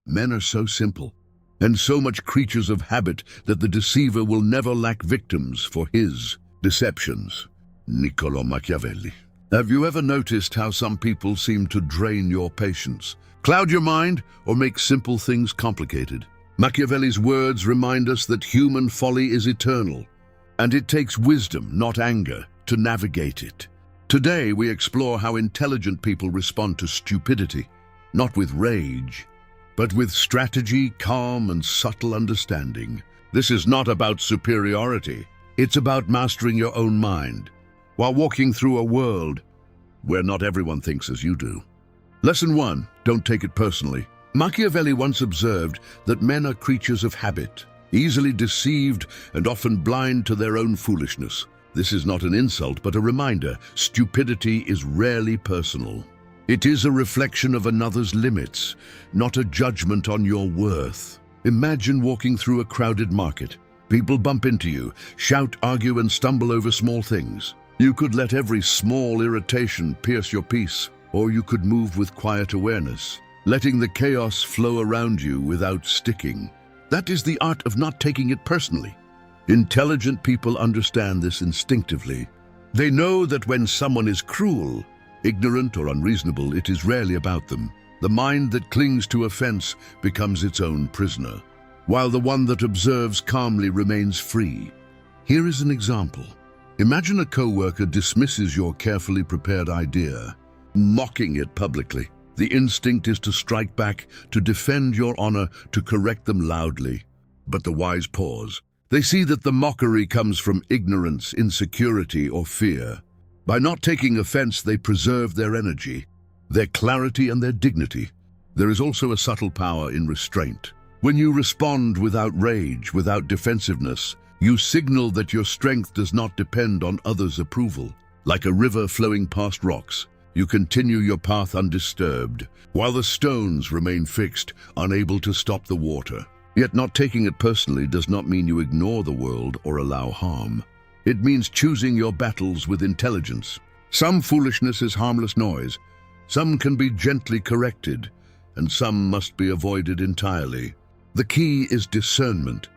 Men are so simple, and so much creatures of habit that the deceiver will never lack victims for his deceptions. Niccolò Machiavelli. Have you ever noticed how some people seem to drain your patience, cloud your mind, or make simple things complicated? Machiavelli's words remind us that human folly is eternal, and it takes wisdom, not anger, to navigate it. Today, we explore how intelligent people respond to stupidity, not with rage, but with strategy, calm, and subtle understanding. This is not about superiority. It's about mastering your own mind, while walking through a world where not everyone thinks as you do. Lesson 1. Don't take it personally. Machiavelli once observed that men are creatures of habit, easily deceived and often blind to their own foolishness. This is not an insult, but a reminder. Stupidity is rarely personal. It is a reflection of another's limits, not a judgment on your worth. Imagine walking through a crowded market. People bump into you, shout, argue, and stumble over small things. You could let every small irritation pierce your peace, or you could move with quiet awareness, letting the chaos flow around you without sticking. That is the art of not taking it personally. Intelligent people understand this instinctively. They know that when someone is cruel, ignorant, or unreasonable, it is rarely about them. The mind that clings to offense becomes its own prisoner, while the one that observes calmly remains free. Here is an example. Imagine a co-worker dismisses your carefully prepared idea, mocking it publicly. The instinct is to strike back, to defend your honor, to correct them loudly. But the wise pause. They see that the mockery comes from ignorance, insecurity, or fear. By not taking offense, they preserve their energy, their clarity, and their dignity. There is also a subtle power in restraint. When you respond without rage, without defensiveness, you signal that your strength does not depend on others' approval. Like a river flowing past rocks, you continue your path undisturbed, while the stones remain fixed, unable to stop the water. Yet not taking it personally does not mean you ignore the world or allow harm. It means choosing your battles with intelligence. Some foolishness is harmless noise, some can be gently corrected, and some must be avoided entirely. The key is discernment,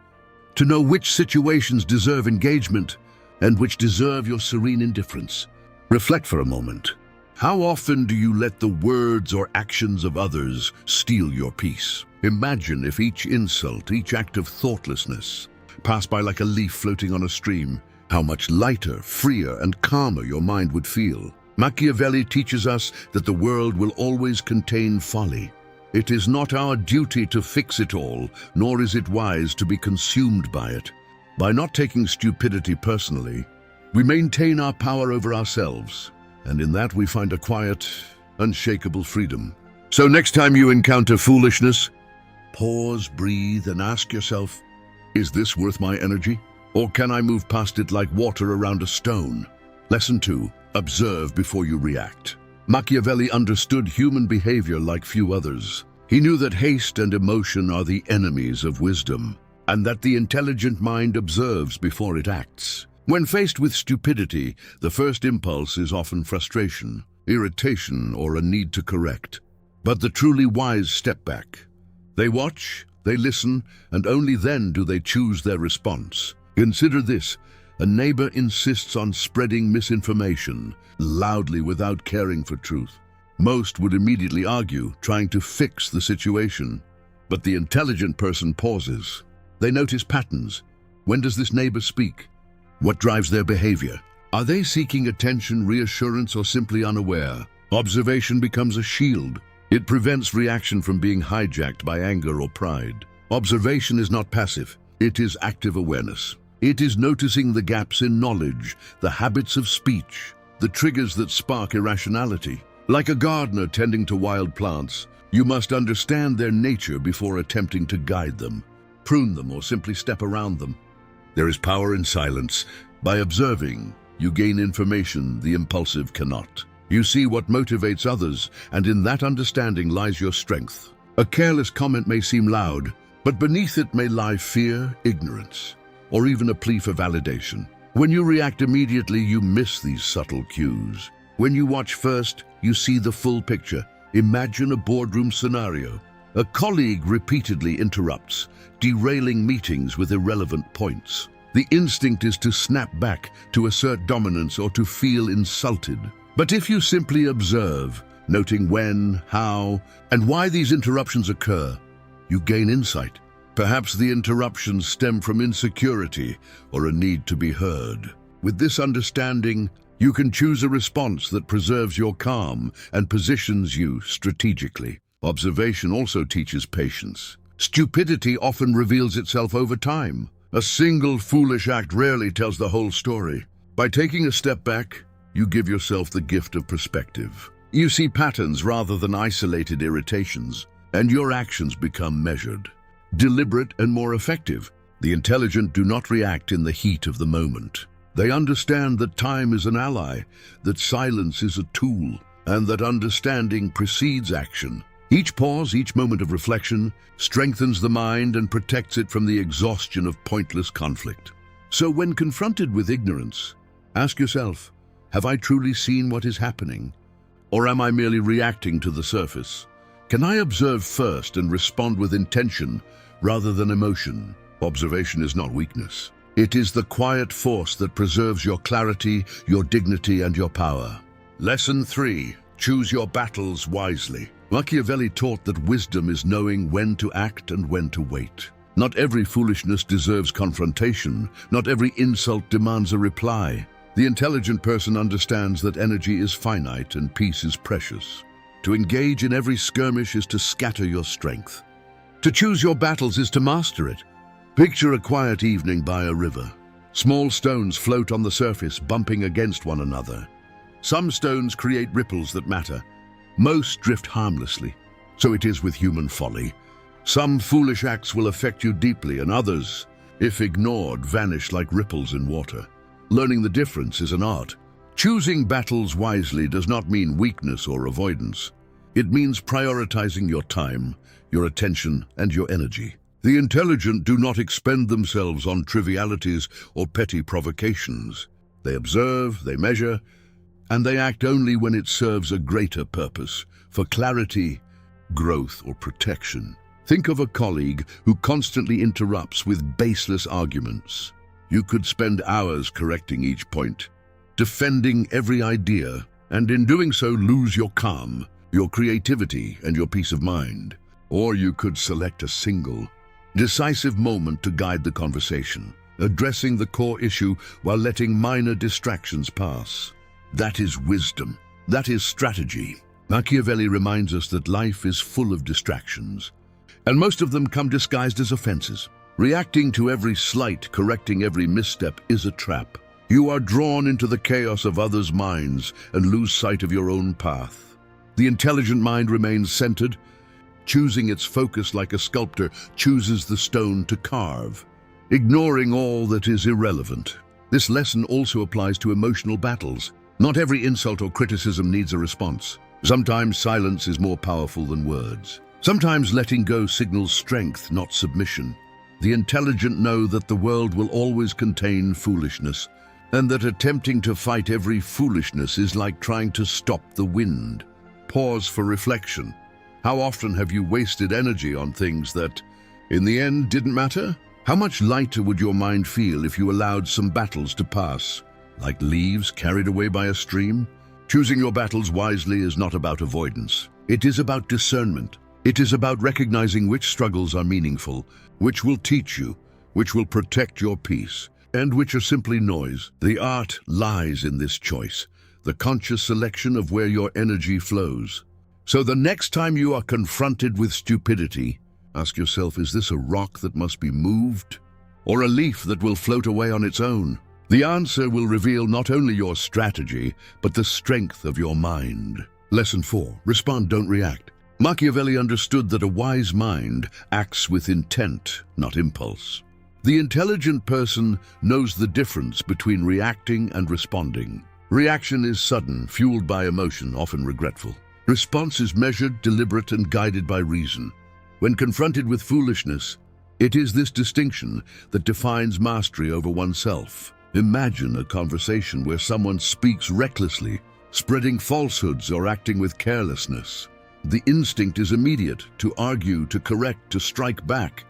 to know which situations deserve engagement and which deserve your serene indifference. Reflect for a moment. How often do you let the words or actions of others steal your peace? Imagine if each insult, each act of thoughtlessness passed by like a leaf floating on a stream. How much lighter, freer, and calmer your mind would feel. Machiavelli teaches us that the world will always contain folly. It is not our duty to fix it all, nor is it wise to be consumed by it. By not taking stupidity personally, we maintain our power over ourselves, and in that we find a quiet, unshakable freedom. So next time you encounter foolishness, pause, breathe, and ask yourself, is this worth my energy? Or can I move past it like water around a stone? Lesson 2. Observe before you react. Machiavelli understood human behavior like few others. He knew that haste and emotion are the enemies of wisdom, and that the intelligent mind observes before it acts. When faced with stupidity, the first impulse is often frustration, irritation, or a need to correct. But the truly wise step back. They watch, they listen, and only then do they choose their response. Consider this. A neighbor insists on spreading misinformation loudly without caring for truth. Most would immediately argue, trying to fix the situation. But the intelligent person pauses. They notice patterns. When does this neighbor speak? What drives their behavior? Are they seeking attention, reassurance, or simply unaware? Observation becomes a shield. It prevents reaction from being hijacked by anger or pride. Observation is not passive. It is active awareness. It is noticing the gaps in knowledge, the habits of speech, the triggers that spark irrationality. Like a gardener tending to wild plants, you must understand their nature before attempting to guide them, prune them, or simply step around them. There is power in silence. By observing, you gain information the impulsive cannot. You see what motivates others, and in that understanding lies your strength. A careless comment may seem loud, but beneath it may lie fear, ignorance, or even a plea for validation. When you react immediately, you miss these subtle cues. When you watch first, you see the full picture. Imagine a boardroom scenario. A colleague repeatedly interrupts, derailing meetings with irrelevant points. The instinct is to snap back, to assert dominance, or to feel insulted. But if you simply observe, noting when, how, and why these interruptions occur, you gain insight. Perhaps the interruptions stem from insecurity or a need to be heard. With this understanding, you can choose a response that preserves your calm and positions you strategically. Observation also teaches patience. Stupidity often reveals itself over time. A single foolish act rarely tells the whole story. By taking a step back, you give yourself the gift of perspective. You see patterns rather than isolated irritations, and your actions become measured, deliberate, and more effective. The intelligent do not react in the heat of the moment. They understand that time is an ally, that silence is a tool, and that understanding precedes action. Each pause, each moment of reflection, strengthens the mind and protects it from the exhaustion of pointless conflict. So when confronted with ignorance, ask yourself, have I truly seen what is happening? Or am I merely reacting to the surface? Can I observe first and respond with intention rather than emotion? Observation is not weakness. It is the quiet force that preserves your clarity, your dignity, and your power. Lesson 3. Choose your battles wisely. Machiavelli taught that wisdom is knowing when to act and when to wait. Not every foolishness deserves confrontation. Not every insult demands a reply. The intelligent person understands that energy is finite and peace is precious. To engage in every skirmish is to scatter your strength. To choose your battles is to master it. Picture a quiet evening by a river. Small stones float on the surface, bumping against one another. Some stones create ripples that matter. Most drift harmlessly. So it is with human folly. Some foolish acts will affect you deeply, and others, if ignored, vanish like ripples in water. Learning the difference is an art. Choosing battles wisely does not mean weakness or avoidance. It means prioritizing your time, your attention, and your energy. The intelligent do not expend themselves on trivialities or petty provocations. They observe, they measure, and they act only when it serves a greater purpose, for clarity, growth, or protection. Think of a colleague who constantly interrupts with baseless arguments. You could spend hours correcting each point, defending every idea, and in doing so lose your calm, your creativity, and your peace of mind. Or you could select a single, decisive moment to guide the conversation, addressing the core issue while letting minor distractions pass. That is wisdom. That is strategy. Machiavelli reminds us that life is full of distractions, and most of them come disguised as offenses. Reacting to every slight, correcting every misstep is a trap. You are drawn into the chaos of others' minds and lose sight of your own path. The intelligent mind remains centered, choosing its focus like a sculptor chooses the stone to carve, ignoring all that is irrelevant. This lesson also applies to emotional battles. Not every insult or criticism needs a response. Sometimes silence is more powerful than words. Sometimes letting go signals strength, not submission. The intelligent know that the world will always contain foolishness, and that attempting to fight every foolishness is like trying to stop the wind. Pause for reflection. How often have you wasted energy on things that, in the end, didn't matter? How much lighter would your mind feel if you allowed some battles to pass, like leaves carried away by a stream? Choosing your battles wisely is not about avoidance. It is about discernment. It is about recognizing which struggles are meaningful, which will teach you, which will protect your peace, and which are simply noise. The art lies in this choice, the conscious selection of where your energy flows. So the next time you are confronted with stupidity, ask yourself, is this a rock that must be moved, or a leaf that will float away on its own? The answer will reveal not only your strategy, but the strength of your mind. Lesson 4. Respond, don't react. Machiavelli understood that a wise mind acts with intent, not impulse. The intelligent person knows the difference between reacting and responding. Reaction is sudden, fueled by emotion, often regretful. Response is measured, deliberate, and guided by reason. When confronted with foolishness, it is this distinction that defines mastery over oneself. Imagine a conversation where someone speaks recklessly, spreading falsehoods or acting with carelessness. The instinct is immediate, to argue, to correct, to strike back.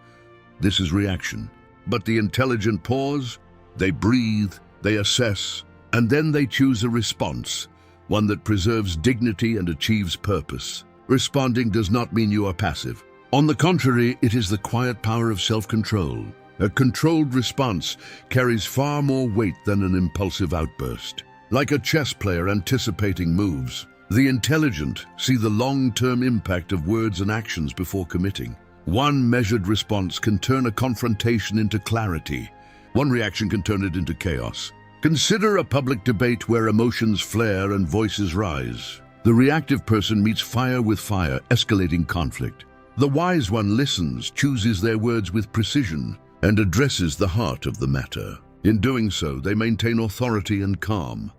This is reaction. But the intelligent pause, they breathe, they assess, and then they choose a response, one that preserves dignity and achieves purpose. Responding does not mean you are passive. On the contrary, it is the quiet power of self-control. A controlled response carries far more weight than an impulsive outburst. Like a chess player anticipating moves, the intelligent see the long-term impact of words and actions before committing. One measured response can turn a confrontation into clarity. One reaction can turn it into chaos. Consider a public debate where emotions flare and voices rise. The reactive person meets fire with fire, escalating conflict. The wise one listens, chooses their words with precision, and addresses the heart of the matter. In doing so, they maintain authority and calm,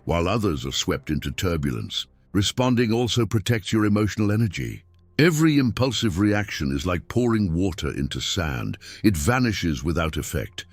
while others are swept into turbulence. Responding also protects your emotional energy. Every impulsive reaction is like pouring water into sand. It vanishes without effect,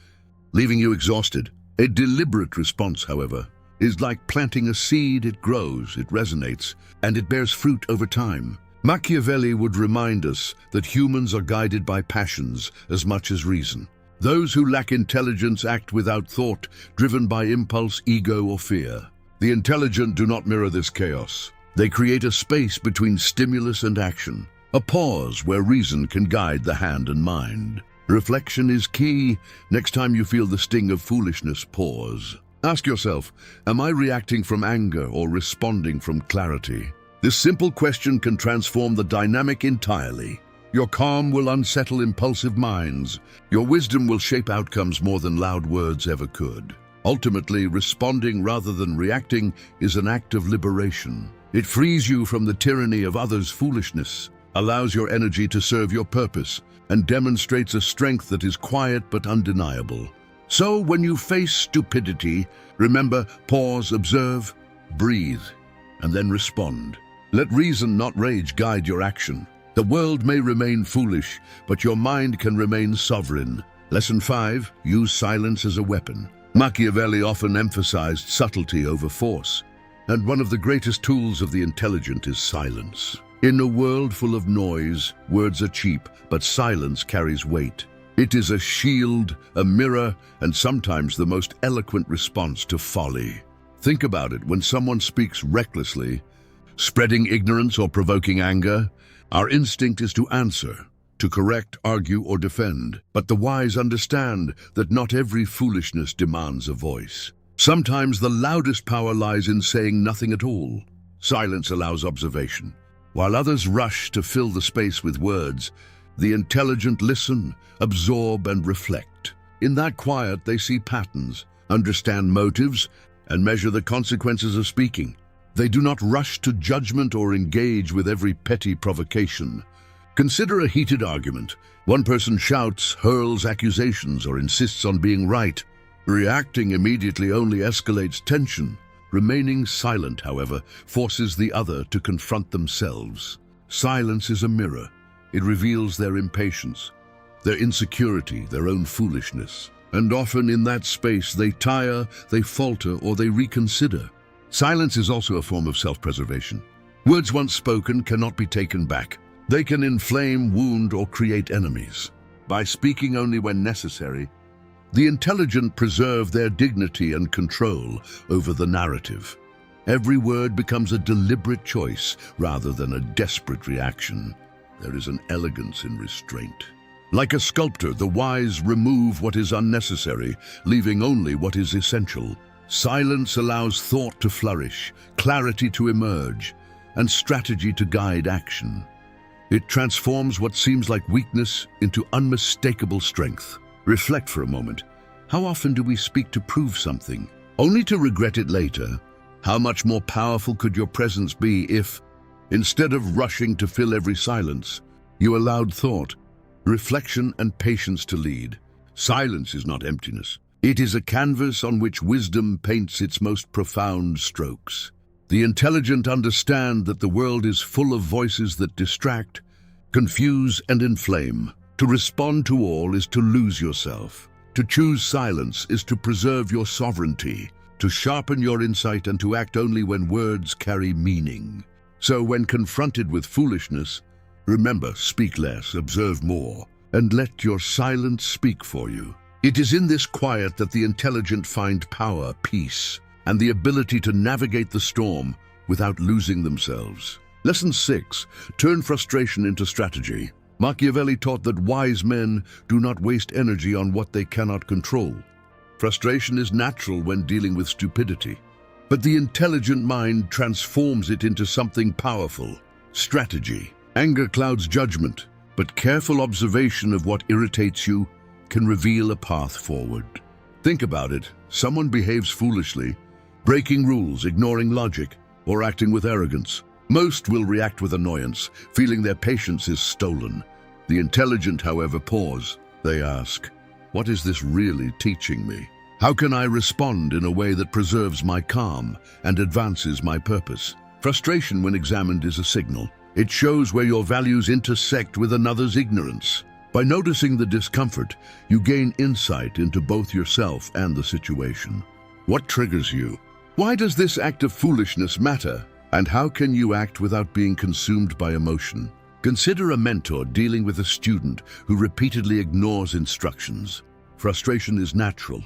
leaving you exhausted. A deliberate response, however, is like planting a seed. It grows, it resonates, and it bears fruit over time. Machiavelli would remind us that humans are guided by passions as much as reason. Those who lack intelligence act without thought, driven by impulse, ego, or fear. The intelligent do not mirror this chaos. They create a space between stimulus and action, a pause where reason can guide the hand and mind. Reflection is key. Next time you feel the sting of foolishness, pause. Ask yourself, am I reacting from anger or responding from clarity? This simple question can transform the dynamic entirely. Your calm will unsettle impulsive minds. Your wisdom will shape outcomes more than loud words ever could. Ultimately, responding rather than reacting is an act of liberation. It frees you from the tyranny of others' foolishness, allows your energy to serve your purpose, and demonstrates a strength that is quiet but undeniable. So when you face stupidity, remember, pause, observe, breathe, and then respond. Let reason, not rage, guide your action. The world may remain foolish, but your mind can remain sovereign. Lesson 5, use silence as a weapon. Machiavelli often emphasized subtlety over force, and one of the greatest tools of the intelligent is silence. In a world full of noise, words are cheap, but silence carries weight. It is a shield, a mirror, and sometimes the most eloquent response to folly. Think about it. When someone speaks recklessly, spreading ignorance or provoking anger, our instinct is to answer, to correct, argue, or defend. But the wise understand that not every foolishness demands a voice. Sometimes the loudest power lies in saying nothing at all. Silence allows observation. While others rush to fill the space with words, the intelligent listen, absorb, and reflect. In that quiet, they see patterns, understand motives, and measure the consequences of speaking. They do not rush to judgment or engage with every petty provocation. Consider a heated argument. One person shouts, hurls accusations, or insists on being right. Reacting immediately only escalates tension. Remaining silent, however, forces the other to confront themselves. Silence is a mirror. It reveals their impatience, their insecurity, their own foolishness. And often in that space they tire, they falter, or they reconsider. Silence is also a form of self-preservation. Words once spoken cannot be taken back. They can inflame, wound, or create enemies. By speaking only when necessary, the intelligent preserve their dignity and control over the narrative. Every word becomes a deliberate choice rather than a desperate reaction. There is an elegance in restraint. Like a sculptor, the wise remove what is unnecessary, leaving only what is essential. Silence allows thought to flourish, clarity to emerge, and strategy to guide action. It transforms what seems like weakness into unmistakable strength. Reflect for a moment. How often do we speak to prove something, only to regret it later? How much more powerful could your presence be if, instead of rushing to fill every silence, you allowed thought, reflection, and patience to lead? Silence is not emptiness. It is a canvas on which wisdom paints its most profound strokes. The intelligent understand that the world is full of voices that distract, confuse, and inflame. To respond to all is to lose yourself. To choose silence is to preserve your sovereignty, to sharpen your insight, and to act only when words carry meaning. So when confronted with foolishness, remember, speak less, observe more, and let your silence speak for you. It is in this quiet that the intelligent find power, peace, and the ability to navigate the storm without losing themselves. Lesson 6. Turn frustration into strategy. Machiavelli taught that wise men do not waste energy on what they cannot control. Frustration is natural when dealing with stupidity, but the intelligent mind transforms it into something powerful. Strategy. Anger clouds judgment, but careful observation of what irritates you can reveal a path forward. Think about it. Someone behaves foolishly, breaking rules, ignoring logic, or acting with arrogance. Most will react with annoyance, feeling their patience is stolen. The intelligent, however, pause. They ask, what is this really teaching me? How can I respond in a way that preserves my calm and advances my purpose? Frustration, when examined, is a signal. It shows where your values intersect with another's ignorance. By noticing the discomfort, you gain insight into both yourself and the situation. What triggers you? Why does this act of foolishness matter? And how can you act without being consumed by emotion? Consider a mentor dealing with a student who repeatedly ignores instructions. Frustration is natural,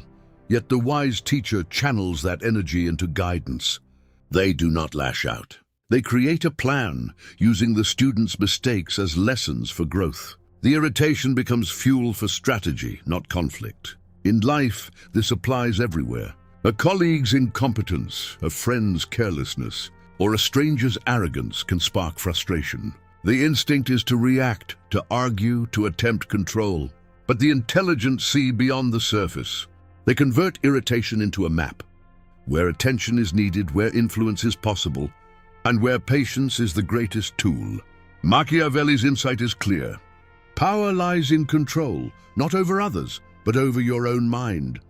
yet the wise teacher channels that energy into guidance. They do not lash out. They create a plan, using the student's mistakes as lessons for growth. The irritation becomes fuel for strategy, not conflict. In life, this applies everywhere. A colleague's incompetence, a friend's carelessness, or a stranger's arrogance can spark frustration. The instinct is to react, to argue, to attempt control. But the intelligent see beyond the surface. They convert irritation into a map, where attention is needed, where influence is possible, and where patience is the greatest tool. Machiavelli's insight is clear. Power lies in control, not over others, but over your own mind.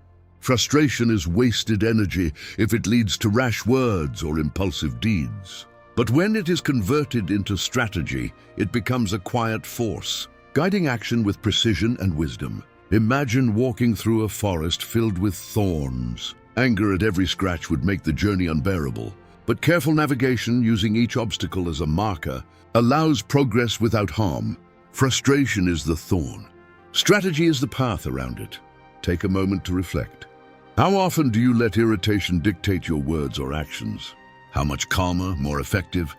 Frustration is wasted energy if it leads to rash words or impulsive deeds. But when it is converted into strategy, it becomes a quiet force, guiding action with precision and wisdom. Imagine walking through a forest filled with thorns. Anger at every scratch would make the journey unbearable. But careful navigation, using each obstacle as a marker, allows progress without harm. Frustration is the thorn. Strategy is the path around it. Take a moment to reflect. How often do you let irritation dictate your words or actions? How much calmer, more effective,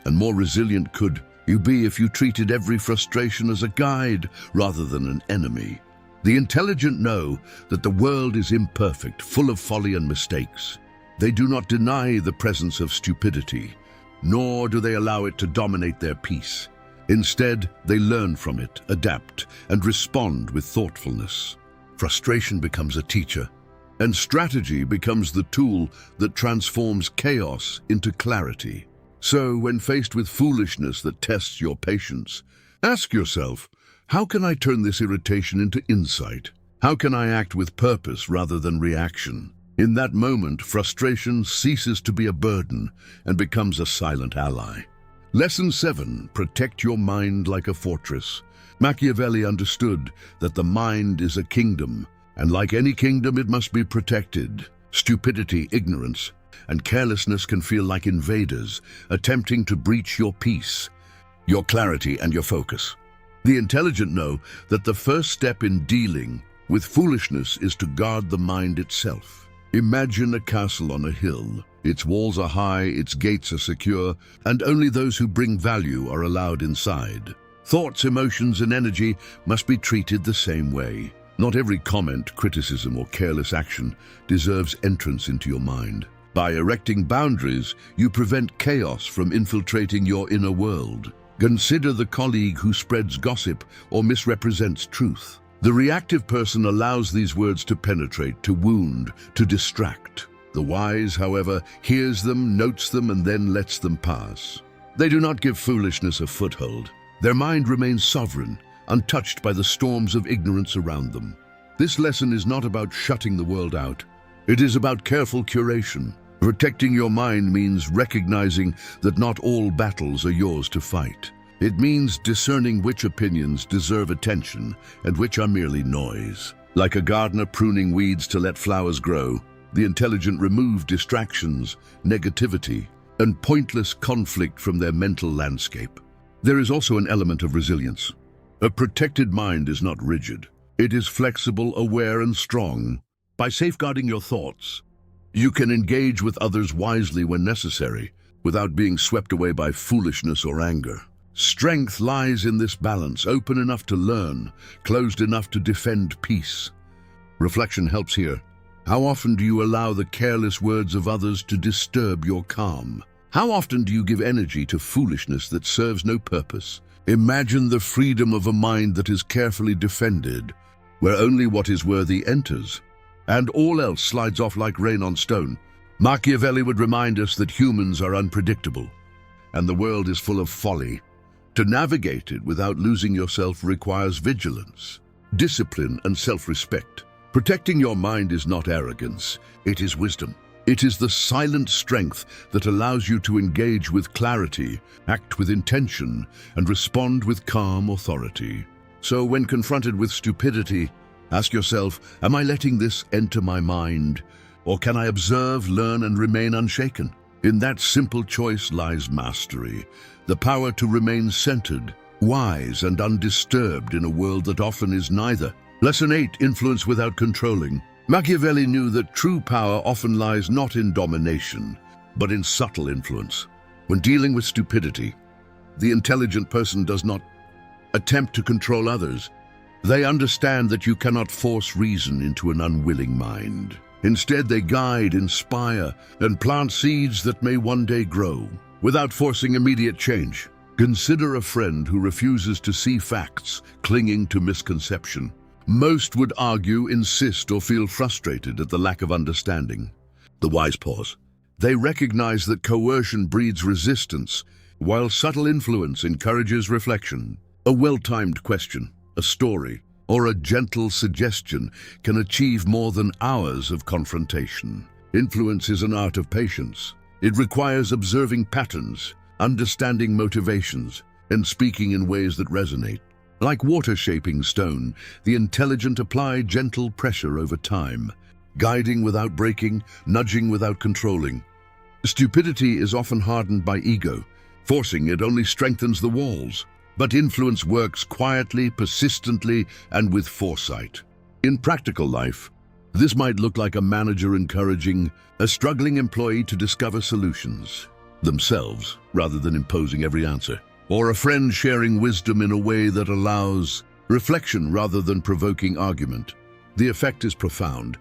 and more resilient could you be if you treated every frustration as a guide rather than an enemy? The intelligent know that the world is imperfect, full of folly and mistakes. They do not deny the presence of stupidity, nor do they allow it to dominate their peace. Instead, they learn from it, adapt, and respond with thoughtfulness. Frustration becomes a teacher, and strategy becomes the tool that transforms chaos into clarity. So, when faced with foolishness that tests your patience, ask yourself, how can I turn this irritation into insight? How can I act with purpose rather than reaction? In that moment, frustration ceases to be a burden and becomes a silent ally. Lesson 7. Protect your mind like a fortress. Machiavelli understood that the mind is a kingdom, and like any kingdom, it must be protected. Stupidity, ignorance, and carelessness can feel like invaders, attempting to breach your peace, your clarity, and your focus. The intelligent know that the first step in dealing with foolishness is to guard the mind itself. Imagine a castle on a hill. Its walls are high, its gates are secure, and only those who bring value are allowed inside. Thoughts, emotions, and energy must be treated the same way. Not every comment, criticism, or careless action deserves entrance into your mind. By erecting boundaries, you prevent chaos from infiltrating your inner world. Consider the colleague who spreads gossip or misrepresents truth. The reactive person allows these words to penetrate, to wound, to distract. The wise, however, hears them, notes them, and then lets them pass. They do not give foolishness a foothold. Their mind remains sovereign, untouched by the storms of ignorance around them. This lesson is not about shutting the world out. It is about careful curation. Protecting your mind means recognizing that not all battles are yours to fight. It means discerning which opinions deserve attention and which are merely noise. Like a gardener pruning weeds to let flowers grow, the intelligent remove distractions, negativity, and pointless conflict from their mental landscape. There is also an element of resilience. A protected mind is not rigid. It is flexible, aware, and strong. By safeguarding your thoughts, you can engage with others wisely when necessary, without being swept away by foolishness or anger. Strength lies in this balance, open enough to learn, closed enough to defend peace. Reflection helps here. How often do you allow the careless words of others to disturb your calm? How often do you give energy to foolishness that serves no purpose? Imagine the freedom of a mind that is carefully defended, where only what is worthy enters, and all else slides off like rain on stone. Machiavelli would remind us that humans are unpredictable, and the world is full of folly. To navigate it without losing yourself requires vigilance, discipline, and self-respect. Protecting your mind is not arrogance, it is wisdom. It is the silent strength that allows you to engage with clarity, act with intention, and respond with calm authority. So when confronted with stupidity, ask yourself, am I letting this enter my mind? Or can I observe, learn, and remain unshaken? In that simple choice lies mastery, the power to remain centered, wise, and undisturbed in a world that often is neither. Lesson 8, influence without controlling. Machiavelli knew that true power often lies not in domination, but in subtle influence. When dealing with stupidity, the intelligent person does not attempt to control others. They understand that you cannot force reason into an unwilling mind. Instead, they guide, inspire, and plant seeds that may one day grow, without forcing immediate change. Consider a friend who refuses to see facts, clinging to misconception. Most would argue, insist, or feel frustrated at the lack of understanding. The wise pause. They recognize that coercion breeds resistance, while subtle influence encourages reflection. A well-timed question, a story, or a gentle suggestion can achieve more than hours of confrontation. Influence is an art of patience. It requires observing patterns, understanding motivations, and speaking in ways that resonate. Like water shaping stone, the intelligent apply gentle pressure over time, guiding without breaking, nudging without controlling. Stupidity is often hardened by ego. Forcing it only strengthens the walls. But influence works quietly, persistently, and with foresight. In practical life, this might look like a manager encouraging a struggling employee to discover solutions themselves, rather than imposing every answer. Or a friend sharing wisdom in a way that allows reflection rather than provoking argument. The effect is profound.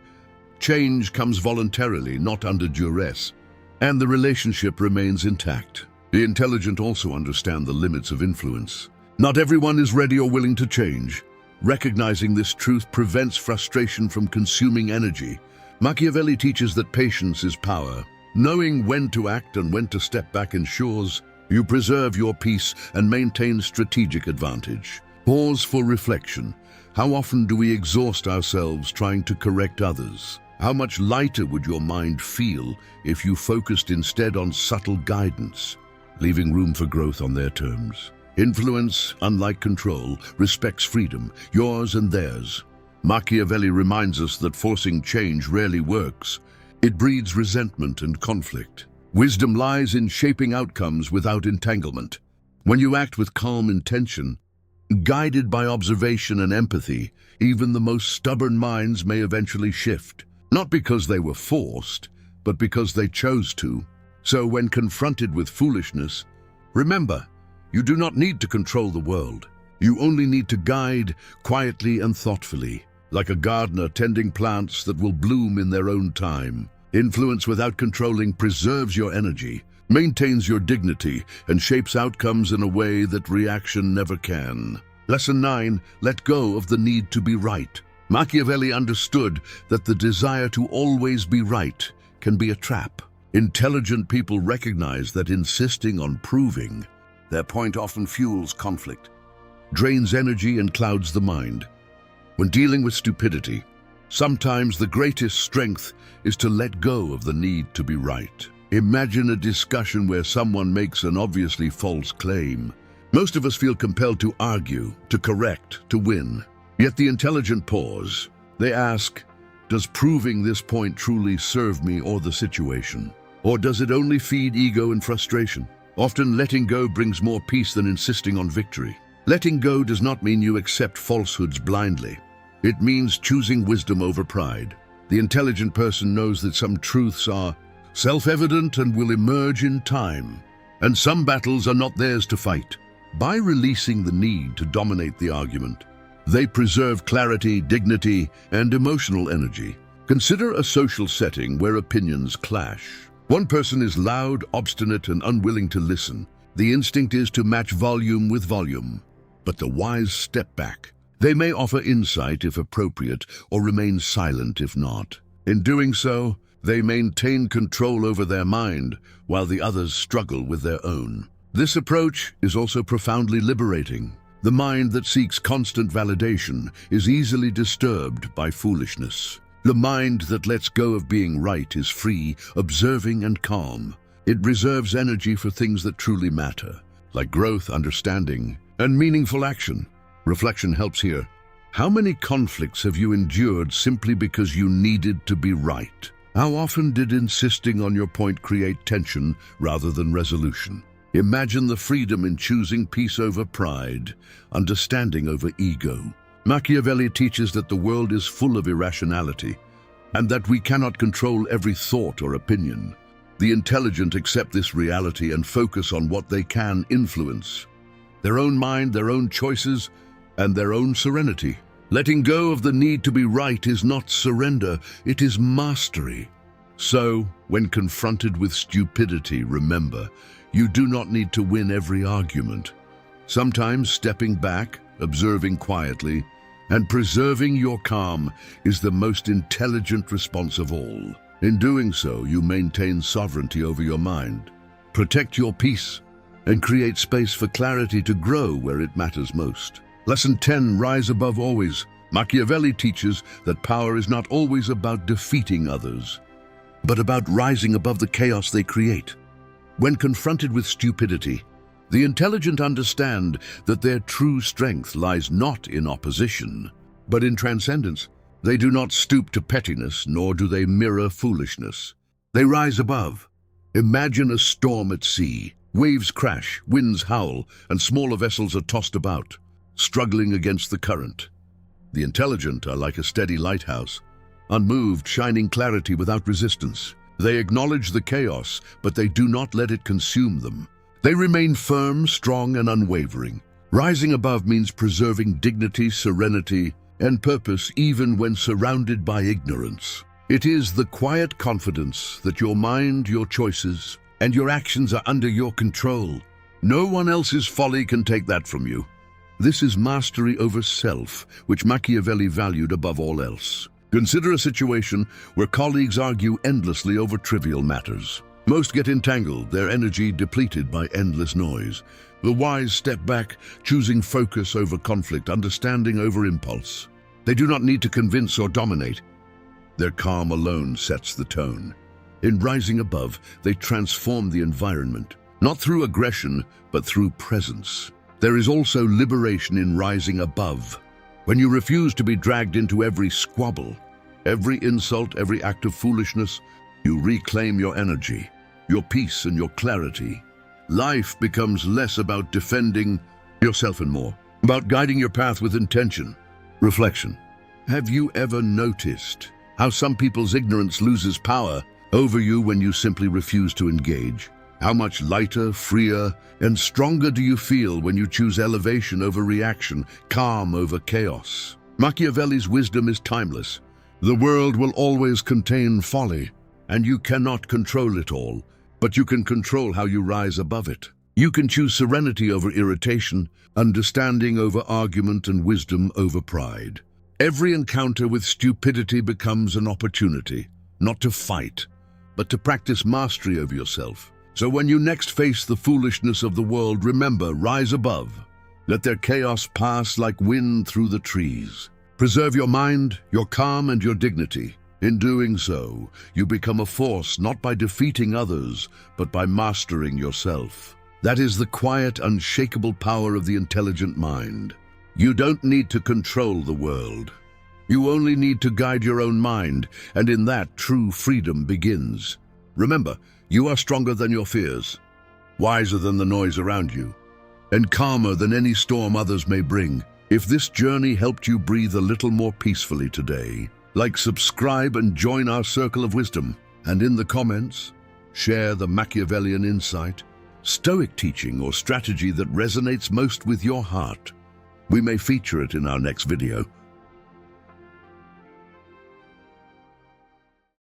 Change comes voluntarily, not under duress, and the relationship remains intact. The intelligent also understand the limits of influence. Not everyone is ready or willing to change. Recognizing this truth prevents frustration from consuming energy. Machiavelli teaches that patience is power. Knowing when to act and when to step back ensures you preserve your peace and maintain strategic advantage. Pause for reflection. How often do we exhaust ourselves trying to correct others? How much lighter would your mind feel if you focused instead on subtle guidance, leaving room for growth on their terms? Influence, unlike control, respects freedom, yours and theirs. Machiavelli reminds us that forcing change rarely works. It breeds resentment and conflict. Wisdom lies in shaping outcomes without entanglement. When you act with calm intention, guided by observation and empathy, even the most stubborn minds may eventually shift. Not because they were forced, but because they chose to. So when confronted with foolishness, remember, you do not need to control the world. You only need to guide quietly and thoughtfully, like a gardener tending plants that will bloom in their own time. Influence without controlling preserves your energy, maintains your dignity, and shapes outcomes in a way that reaction never can. Lesson 9, let go of the need to be right. Machiavelli understood that the desire to always be right can be a trap. Intelligent people recognize that insisting on proving their point often fuels conflict, drains energy, and clouds the mind. When dealing with stupidity, sometimes the greatest strength is to let go of the need to be right. Imagine a discussion where someone makes an obviously false claim. Most of us feel compelled to argue, to correct, to win. Yet the intelligent pause. They ask, does proving this point truly serve me or the situation? Or does it only feed ego and frustration? Often letting go brings more peace than insisting on victory. Letting go does not mean you accept falsehoods blindly. It means choosing wisdom over pride. The intelligent person knows that some truths are self-evident and will emerge in time, and some battles are not theirs to fight. By releasing the need to dominate the argument, they preserve clarity, dignity, and emotional energy. Consider a social setting where opinions clash. One person is loud, obstinate, and unwilling to listen. The instinct is to match volume with volume, but the wise step back. They may offer insight if appropriate, or remain silent if not. In doing so, they maintain control over their mind, while the others struggle with their own. This approach is also profoundly liberating. The mind that seeks constant validation is easily disturbed by foolishness. The mind that lets go of being right is free, observing, and calm. It reserves energy for things that truly matter, like growth, understanding, and meaningful action. Reflection helps here. How many conflicts have you endured simply because you needed to be right? How often did insisting on your point create tension rather than resolution? Imagine the freedom in choosing peace over pride, understanding over ego. Machiavelli teaches that the world is full of irrationality, and that we cannot control every thought or opinion. The intelligent accept this reality and focus on what they can influence: their own mind, their own choices, and their own serenity. Letting go of the need to be right is not surrender, it is mastery. So, when confronted with stupidity, remember, you do not need to win every argument. Sometimes stepping back, observing quietly, and preserving your calm is the most intelligent response of all. In doing so, you maintain sovereignty over your mind, protect your peace, and create space for clarity to grow where it matters most. Lesson 10, rise above always. Machiavelli teaches that power is not always about defeating others, but about rising above the chaos they create. When confronted with stupidity, the intelligent understand that their true strength lies not in opposition, but in transcendence. They do not stoop to pettiness, nor do they mirror foolishness. They rise above. Imagine a storm at sea. Waves crash, winds howl, and smaller vessels are tossed about, struggling against the current. The intelligent are like a steady lighthouse, unmoved, shining clarity without resistance. They acknowledge the chaos, but they do not let it consume them. They remain firm, strong, and unwavering. Rising above means preserving dignity, serenity, and purpose even when surrounded by ignorance. It is the quiet confidence that your mind, your choices, and your actions are under your control. No one else's folly can take that from you. This is mastery over self, which Machiavelli valued above all else. Consider a situation where colleagues argue endlessly over trivial matters. Most get entangled, their energy depleted by endless noise. The wise step back, choosing focus over conflict, understanding over impulse. They do not need to convince or dominate. Their calm alone sets the tone. In rising above, they transform the environment, not through aggression, but through presence. There is also liberation in rising above. When you refuse to be dragged into every squabble, every insult, every act of foolishness, you reclaim your energy, your peace, and your clarity. Life becomes less about defending yourself and more about guiding your path with intention. Reflection. Have you ever noticed how some people's ignorance loses power over you when you simply refuse to engage? How much lighter, freer, and stronger do you feel when you choose elevation over reaction, calm over chaos? Machiavelli's wisdom is timeless. The world will always contain folly, and you cannot control it all, but you can control how you rise above it. You can choose serenity over irritation, understanding over argument, and wisdom over pride. Every encounter with stupidity becomes an opportunity, not to fight, but to practice mastery over yourself. So when you next face the foolishness of the world, remember, rise above. Let their chaos pass like wind through the trees. Preserve your mind, your calm, and your dignity. In doing so, you become a force not by defeating others, but by mastering yourself. That is the quiet, unshakable power of the intelligent mind. You don't need to control the world. You only need to guide your own mind, and in that, true freedom begins. Remember, you are stronger than your fears, wiser than the noise around you, and calmer than any storm others may bring. If this journey helped you breathe a little more peacefully today, like, subscribe, and join our circle of wisdom. And in the comments, share the Machiavellian insight, Stoic teaching, or strategy that resonates most with your heart. We may feature it in our next video.